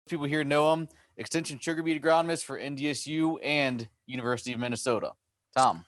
people here know him. Extension sugar beet agronomist for NDSU and University of Minnesota. Tom.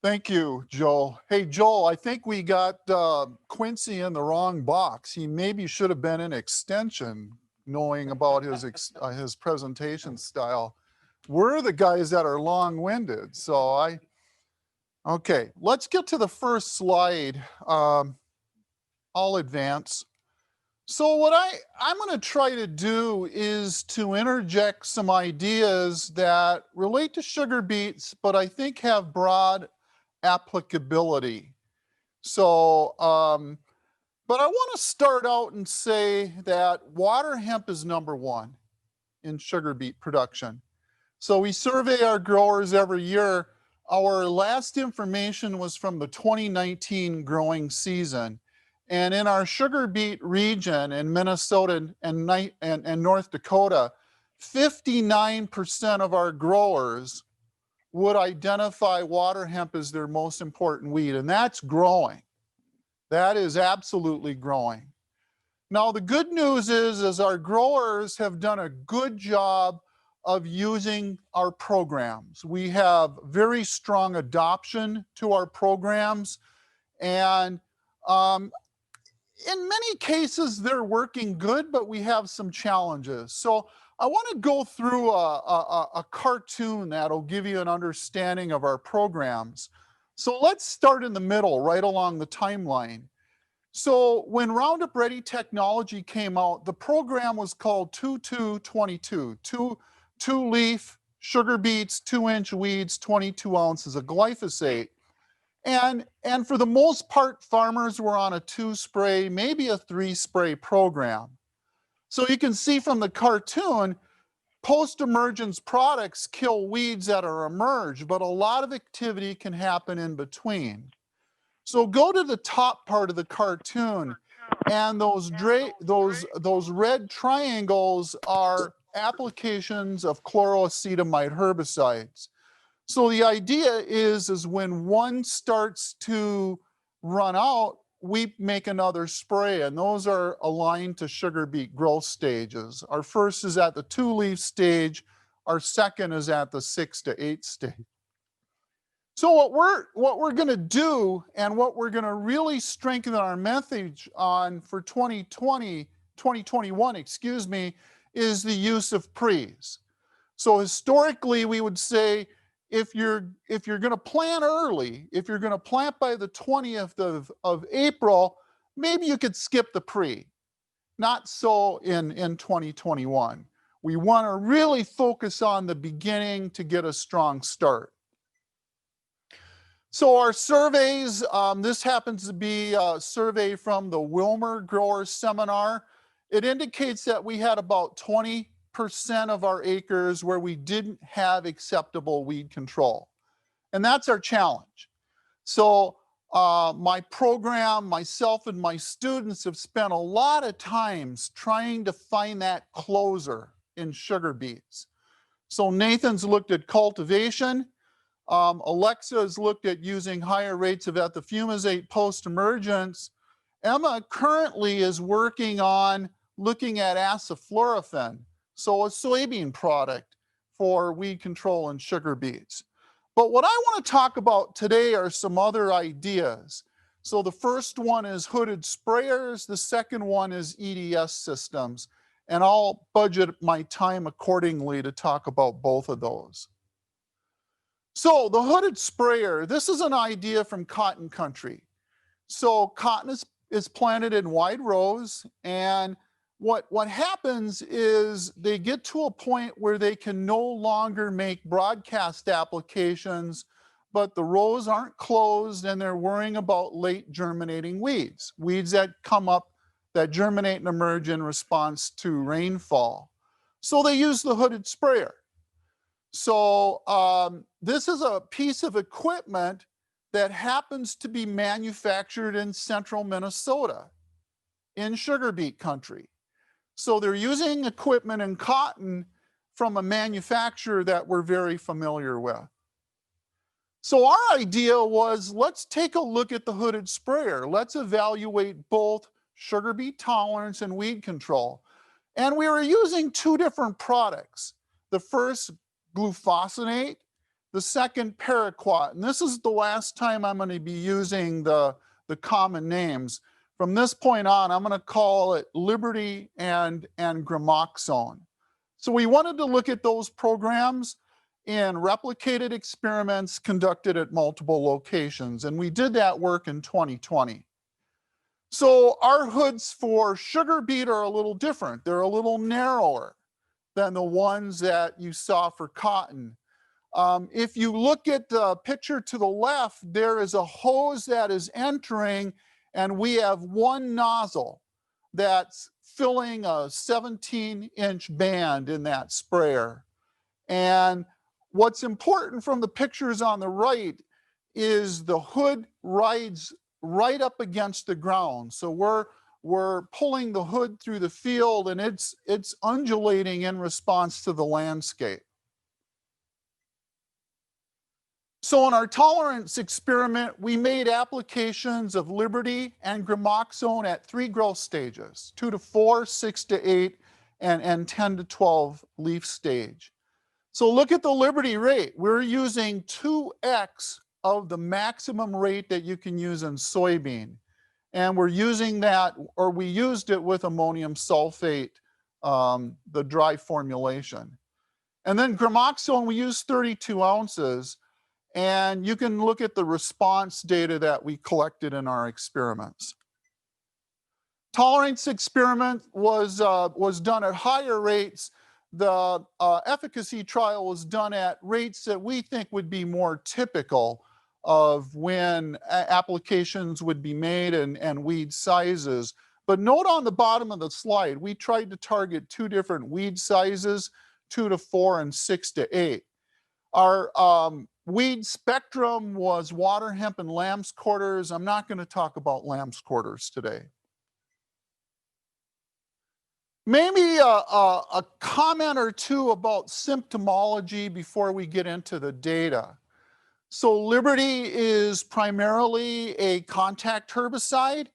Thank you, Joel. Hey, Joel, I think we got Quincy in the wrong box. He maybe should have been in extension, knowing about his presentation style. We're the guys that are long-winded, okay, let's get to the first slide. I'll advance. So what I'm going to try to do is to interject some ideas that relate to sugar beets, but I think have broad applicability. So, but I want to start out and say that water hemp is number one in sugar beet production. So we survey our growers every year. Our last information was from the 2019 growing season. And in our sugar beet region in Minnesota and North Dakota, 59% of our growers would identify water hemp as their most important weed, and that's growing. That is absolutely growing. Now, the good news is our growers have done a good job of using our programs. We have very strong adoption to our programs, and in many cases, they're working good, but we have some challenges. So I want to go through a cartoon that'll give you an understanding of our programs. So let's start in the middle, right along the timeline. So when Roundup Ready technology came out, the program was called 2222, two leaf sugar beets, 2-inch weeds, 22 ounces of glyphosate. And for the most part, farmers were on a 2-spray, maybe a 3-spray program. So you can see from the cartoon, post-emergence products kill weeds that are emerged, but a lot of activity can happen in between. So go to the top part of the cartoon, and those red triangles are applications of chloroacetamide herbicides. So the idea is when one starts to run out, we make another spray, and those are aligned to sugar beet growth stages. Our first is at the 2-leaf stage. Our second is at the 6 to 8 stage. So what we're going to do, and what we're going to really strengthen our message on for 2021, excuse me, is the use of pre's. So historically, we would say, if you're going to plant early, if you're going to plant by the 20th of April, maybe you could skip the pre. Not so in 2021. We want to really focus on the beginning to get a strong start. So our surveys, this happens to be a survey from the Wilmer Grower Seminar. It indicates that we had about 20% of our acres where we didn't have acceptable weed control. And that's our challenge. So my program, myself and my students have spent a lot of times trying to find that closer in sugar beets. So Nathan's looked at cultivation. Alexa has looked at using higher rates of ethofumazate post-emergence. Emma currently is working on looking at aciflorophene, so a soybean product for weed control in sugar beets. But what I want to talk about today are some other ideas. So the first one is hooded sprayers. The second one is EDS systems. And I'll budget my time accordingly to talk about both of those. So the hooded sprayer, this is an idea from cotton country. So cotton is planted in wide rows, and what happens is they get to a point where they can no longer make broadcast applications, but the rows aren't closed and they're worrying about late germinating weeds that come up that germinate and emerge in response to rainfall. So they use the hooded sprayer. So this is a piece of equipment that happens to be manufactured in central Minnesota, in sugar beet country. So they're using equipment in cotton from a manufacturer that we're very familiar with. So our idea was, let's take a look at the hooded sprayer. Let's evaluate both sugar beet tolerance and weed control. And we were using two different products. The first, glufosinate, the second, paraquat. And this is the last time I'm going to be using the common names. From this point on, I'm going to call it Liberty and Gramoxone. So we wanted to look at those programs in replicated experiments conducted at multiple locations. And we did that work in 2020. So our hoods for sugar beet are a little different. They're a little narrower than the ones that you saw for cotton. If you look at the picture to the left, there is a hose that is entering, and we have one nozzle that's filling a 17-inch band in that sprayer. And what's important from the pictures on the right is the hood rides right up against the ground. So we're pulling the hood through the field, and it's undulating in response to the landscape. So in our tolerance experiment, we made applications of Liberty and Gramoxone at 3 growth stages, 2 to 4, 6 to 8, and 10 to 12 leaf stage. So look at the Liberty rate. We're using 2x of the maximum rate that you can use in soybean. And we're using that, or we used it with ammonium sulfate, the dry formulation. And then Gramoxone, we used 32 ounces. And you can look at the response data that we collected in our experiments. Tolerance experiment was done at higher rates. The efficacy trial was done at rates that we think would be more typical of when applications would be made and weed sizes. But note on the bottom of the slide, we tried to target 2 different weed sizes, 2 to 4 and 6 to 8. Our weed spectrum was water hemp and lamb's quarters. I'm not going to talk about lamb's quarters today. Maybe a comment or two about symptomology before we get into the data. So Liberty is primarily a contact herbicide,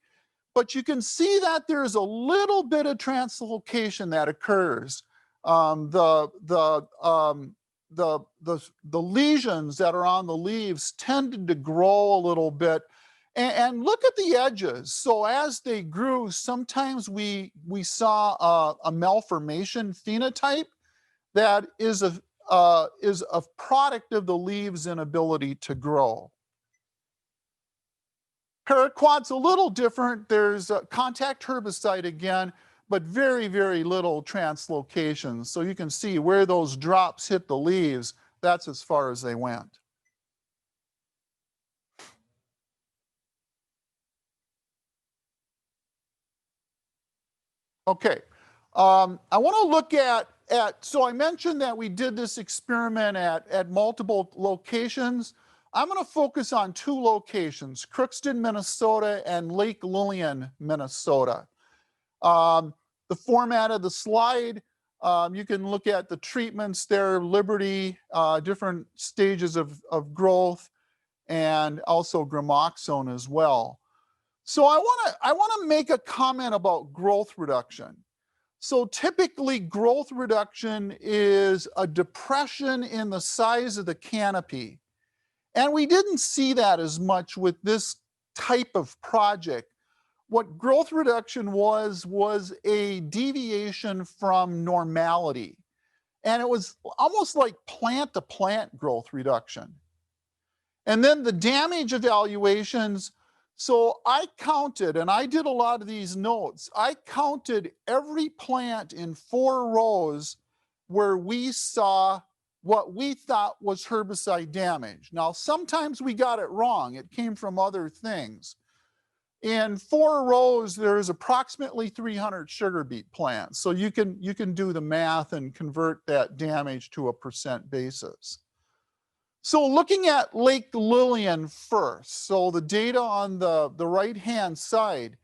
but you can see that there's a little bit of translocation that occurs. The lesions that are on the leaves tended to grow a little bit. And look at the edges. So as they grew, sometimes we saw a malformation phenotype that is a product of the leaves' inability to grow. Paraquat's a little different. There's a contact herbicide again, but very, very little translocation. So you can see where those drops hit the leaves, that's as far as they went. Okay, I want to look at, so I mentioned that we did this experiment at multiple locations. I'm going to focus on 2 locations, Crookston, Minnesota, and Lake Lillian, Minnesota. The format of the slide, you can look at the treatments there, Liberty, different stages of growth, and also Gramoxone as well. So I want to make a comment about growth reduction. So typically growth reduction is a depression in the size of the canopy. And we didn't see that as much with this type of project. What growth reduction was a deviation from normality. And it was almost like plant-to-plant growth reduction. And then the damage evaluations, so I counted, and I did a lot of these notes, I counted every plant in 4 rows where we saw what we thought was herbicide damage. Now, sometimes we got it wrong. It came from other things. In 4 rows, there's approximately 300 sugar beet plants. So you can do the math and convert that damage to a percent basis. So looking at Lake Lillian first, so the data on the right-hand side,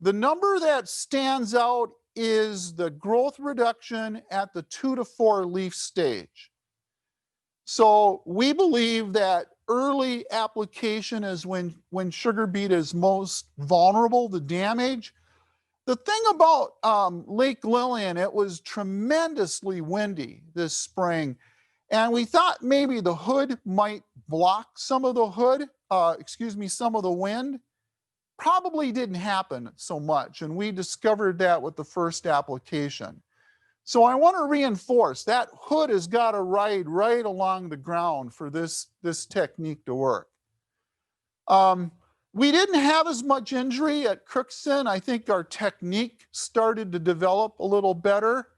the number that stands out is the growth reduction at the 2 to 4 leaf stage. So we believe that early application is when sugar beet is most vulnerable to damage. The thing about Lake Lillian, it was tremendously windy this spring. And we thought maybe the hood might block some of the some of the wind. Probably didn't happen so much. And we discovered that with the first application. So I want to reinforce that hood has got to ride right along the ground for this technique to work. We didn't have as much injury at Crookston. I think our technique started to develop a little better.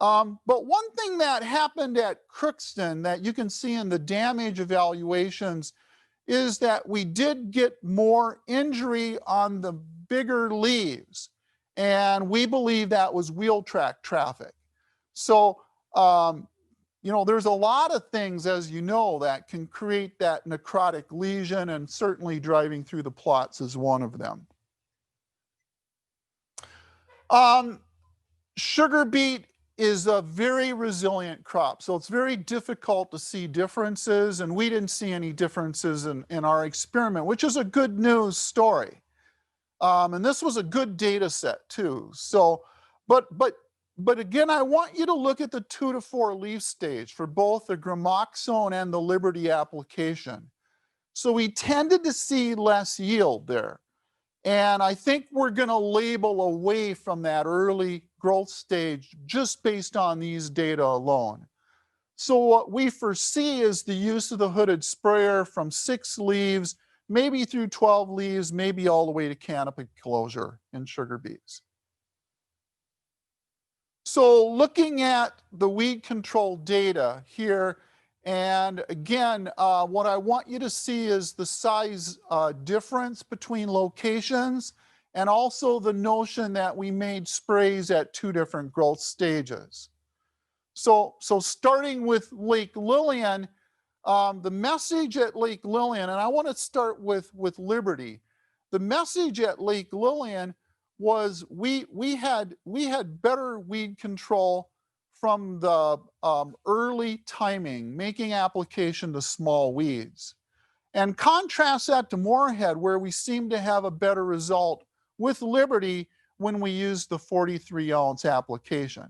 But one thing that happened at Crookston that you can see in the damage evaluations is that we did get more injury on the bigger leaves. And we believe that was wheel track traffic. So, there's a lot of things, as you know, that can create that necrotic lesion, and certainly driving through the plots is one of them. Sugar beet is a very resilient crop, so it's very difficult to see differences, and we didn't see any differences in our experiment, which is a good news story. And this was a good data set too. So, but again, I want you to look at the 2 to 4 leaf stage for both the gramoxone and the Liberty application. So we tended to see less yield there. And I think we're going to label away from that early growth stage just based on these data alone. So what we foresee is the use of the hooded sprayer from 6 leaves, maybe through 12 leaves, maybe all the way to canopy closure in sugar beets. So looking at the weed control data here, and again, what I want you to see is the size difference between locations, and also the notion that we made sprays at 2 different growth stages. So starting with Lake Lillian, the message at Lake Lillian, and I want to start with Liberty. The message at Lake Lillian was we had better weed control from the early timing, making application to small weeds. And contrast that to Moorhead, where we seem to have a better result with Liberty when we use the 43-ounce application.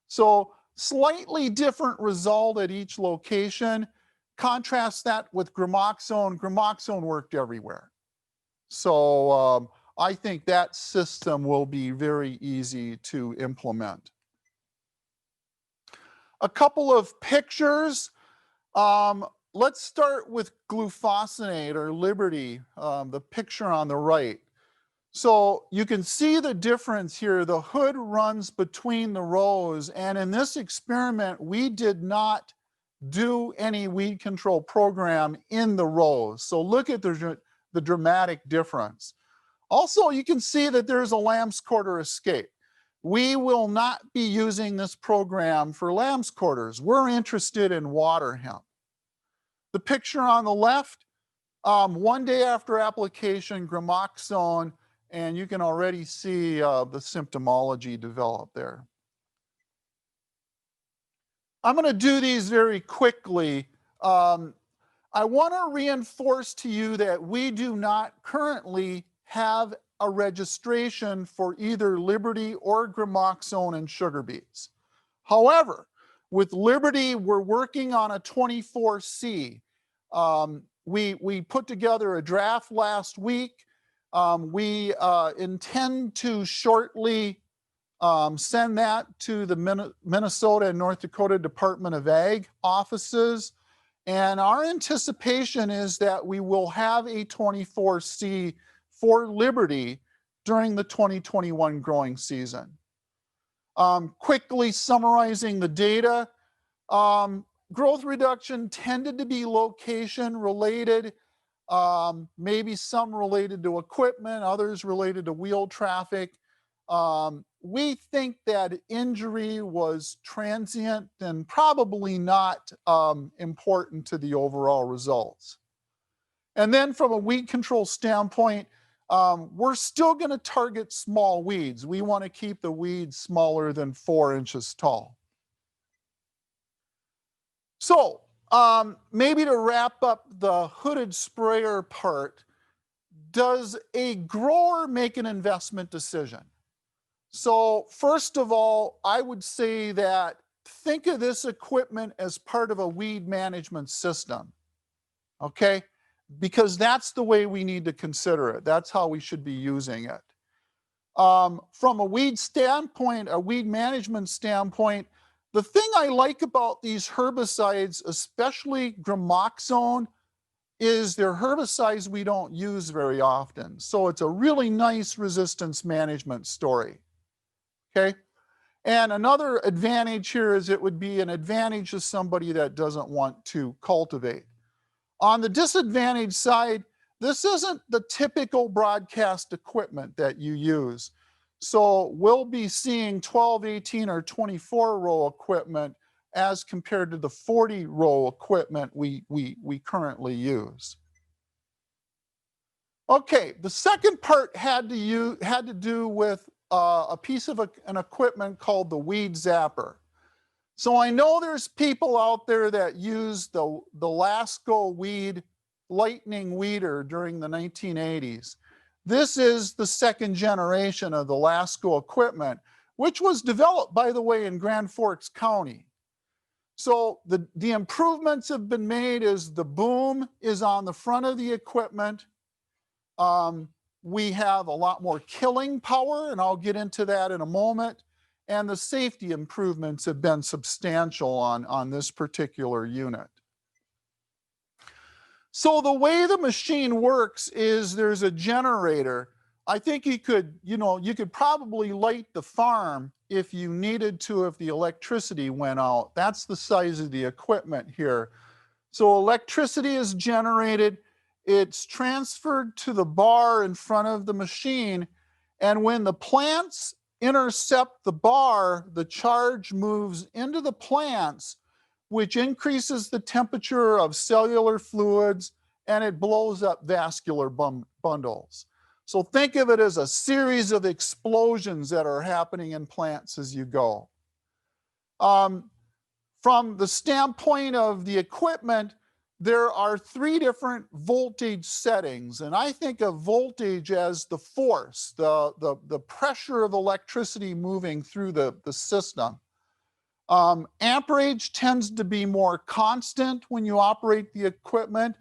So slightly different result at each location. Contrast that with gramoxone. Gramoxone worked everywhere. So I think that system will be very easy to implement. A couple of pictures. Let's start with glufosinate or Liberty, the picture on the right. So you can see the difference here. The hood runs between the rows, and in this experiment, we did not do any weed control program in the rows. So look at the dramatic difference. Also, you can see that there's a lamb's quarter escape. We will not be using this program for lamb's quarters. We're interested in water hemp. The picture on the left, 1 day after application, gramoxone, and you can already see the symptomology develop there. I'm going to do these very quickly. I want to reinforce to you that we do not currently have a registration for either Liberty or gramoxone in sugar beets. However, with Liberty, we're working on a 24C. We put together a draft last week. We intend to shortly send that to the Minnesota and North Dakota Department of Ag offices. And our anticipation is that we will have a 24C for Liberty during the 2021 growing season. Quickly summarizing the data, growth reduction tended to be location related, maybe some related to equipment, others related to wheel traffic. We think that injury was transient and probably not important to the overall results. And then from a weed control standpoint, we're still going to target small weeds. We want to keep the weeds smaller than 4 inches tall. So maybe to wrap up the hooded sprayer part, does a grower make an investment decision? So first of all, I would say that think of this equipment as part of a weed management system, okay? Because that's the way we need to consider it. That's how we should be using it. From a weed standpoint, a weed management standpoint, the thing I like about these herbicides, especially gramoxone, is they're herbicides we don't use very often. So it's a really nice resistance management story, okay? And another advantage here is it would be an advantage to somebody that doesn't want to cultivate. On the disadvantage side, this isn't the typical broadcast equipment that you use. So we'll be seeing 12, 18, or 24 row equipment as compared to the 40 row equipment we currently use. Okay, the second part had to do with a piece of an equipment called the weed zapper. So I know there's people out there that use the Lasco weed lightning weeder during the 1980s. This is the second generation of the Lasco equipment, which was developed, by the way, in Grand Forks County. So the improvements have been made as the boom is on the front of the equipment. We have a lot more killing power, and I'll get into that in a moment. And the safety improvements have been substantial on this particular unit. So the way the machine works is there's a generator. I think you could probably light the farm if you needed to, if the electricity went out. That's the size of the equipment here. So electricity is generated, it's transferred to the bar in front of the machine, and when the plants intercept the bar, the charge moves into the plants, which increases the temperature of cellular fluids, and it blows up vascular bundles. So think of it as a series of explosions that are happening in plants as you go. From the standpoint of the equipment, there are 3 different voltage settings, and I think of voltage as the force, the pressure of electricity moving through the system. Amperage tends to be more constant when you operate the equipment.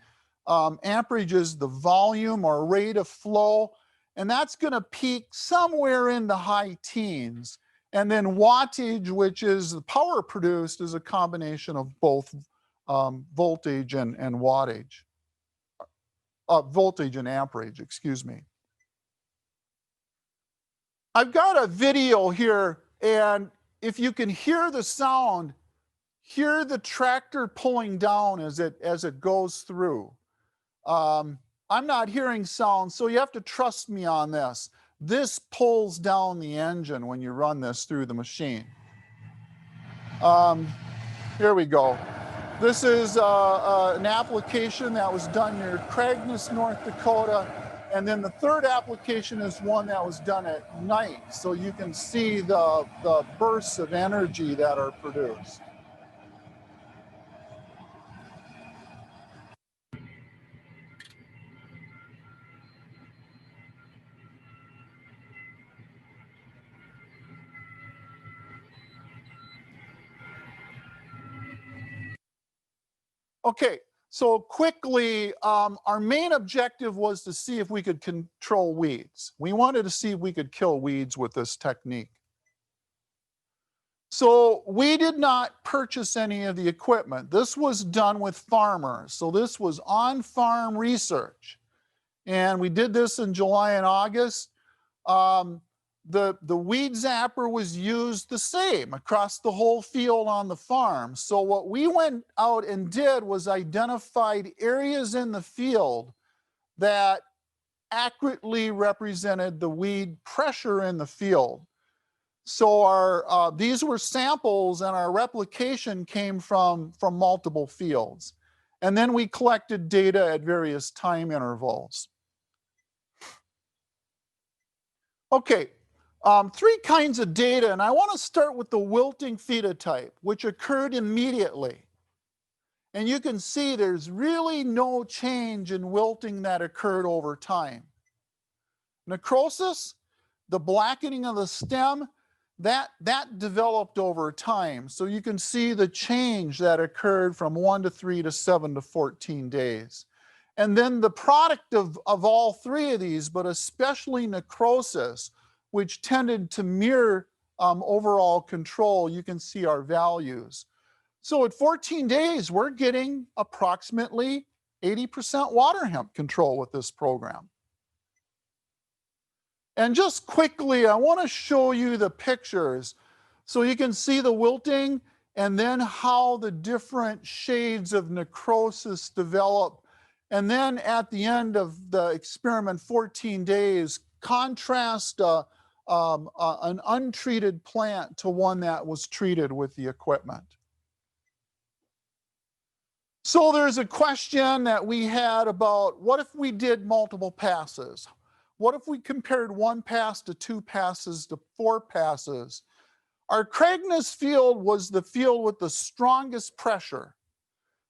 Amperage is the volume or rate of flow, and that's going to peak somewhere in the high teens. And then wattage, which is the power produced, is a combination of both voltage and wattage. Voltage and amperage, excuse me. I've got a video here, and if you can hear the sound, hear the tractor pulling down as it goes through. I'm not hearing sound, so you have to trust me on this. This pulls down the engine when you run this through the machine. Here we go. This is an application that was done near Craigness, North Dakota. And then the third application is one that was done at night. So you can see the bursts of energy that are produced. Okay, so quickly, our main objective was to see if we could control weeds. We wanted to see if we could kill weeds with this technique. So we did not purchase any of the equipment. This was done with farmers. So this was on-farm research. And we did this in July and August. The weed zapper was used the same across the whole field on the farm. So what we went out and did was identified areas in the field that accurately represented the weed pressure in the field. So these were samples, and our replication came from multiple fields. And then we collected data at various time intervals. Okay, 3 kinds of data, and I want to start with the wilting phenotype, which occurred immediately. And you can see there's really no change in wilting that occurred over time. Necrosis, The blackening of the stem, that developed over time. So you can see the change that occurred from 1 to 3 to 7 to 14 days. And then the product of all three of these, but especially necrosis, which tended to mirror overall control, you can see our values. So at 14 days, we're getting approximately 80% water hemp control with this program. And just quickly, I want to show you the pictures so you can see the wilting and then how the different shades of necrosis develop. And then at the end of the experiment, 14 days, contrast an untreated plant to one that was treated with the equipment. So there's a question that we had about what if we did multiple passes? What if we compared 1 pass to 2 passes to 4 passes? Our Craigness field was the field with the strongest pressure.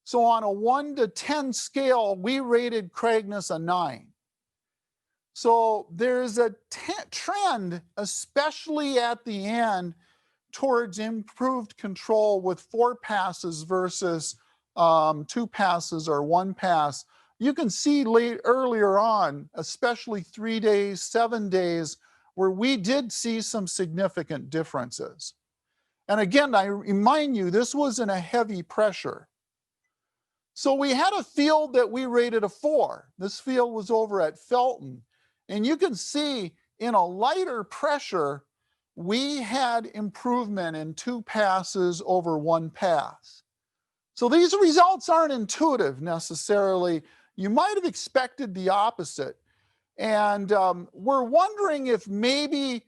So on a 1 to 10 scale, we rated Craigness a 9. So there's a trend, especially at the end, towards improved control with 4 passes versus 2 passes or 1 pass. You can see earlier on, especially 3 days, 7 days, where we did see some significant differences. And again, I remind you, this was in a heavy pressure. So we had a field that we rated a 4. This field was over at Felton. And you can see in a lighter pressure, we had improvement in 2 passes over 1 pass. So these results aren't intuitive necessarily. You might have expected the opposite. And we're wondering if maybe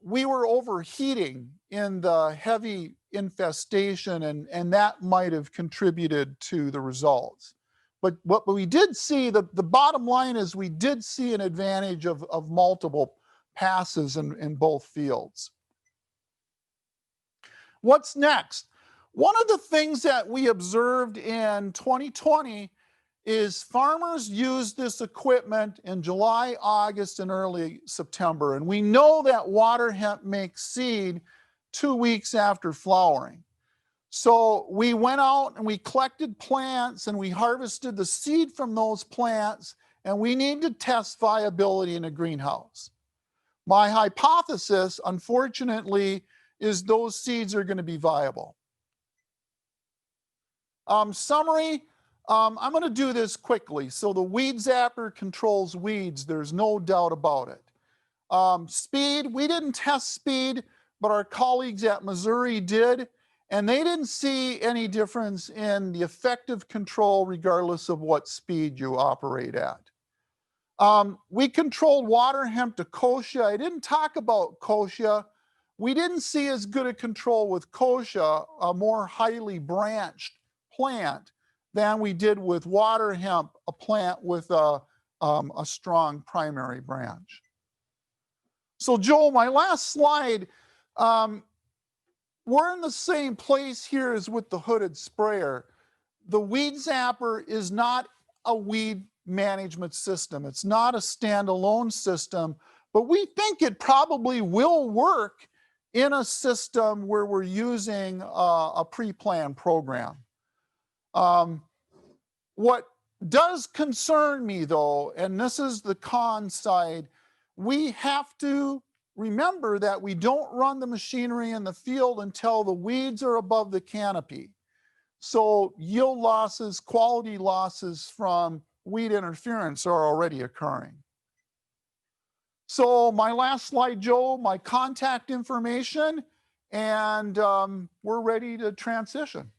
we were overheating in the heavy infestation, and that might have contributed to the results. But what we did see, the bottom line is we did see an advantage of multiple passes in both fields. What's next? One of the things that we observed in 2020 is farmers used this equipment in July, August, and early September. And we know that water hemp makes seed 2 weeks after flowering. So we went out and we collected plants and we harvested the seed from those plants, and we need to test viability in a greenhouse. My hypothesis, unfortunately, is those seeds are going to be viable. Summary, I'm going to do this quickly. So the weed zapper controls weeds. There's no doubt about it. Speed, we didn't test speed, but our colleagues at Missouri did, and they didn't see any difference in the effective control regardless of what speed you operate at. We controlled water hemp to kochia. I didn't talk about kochia. We didn't see as good a control with kochia, a more highly branched plant, than we did with water hemp, a plant with a strong primary branch. So Joel, my last slide, we're in the same place here as with the hooded sprayer. The weed zapper is not a weed management system. It's not a standalone system, but we think it probably will work in a system where we're using a pre-planned program. What does concern me though, and this is the con side, we have to remember that we don't run the machinery in the field until the weeds are above the canopy. So yield losses, quality losses from weed interference are already occurring. So my last slide, Joe, my contact information, and we're ready to transition.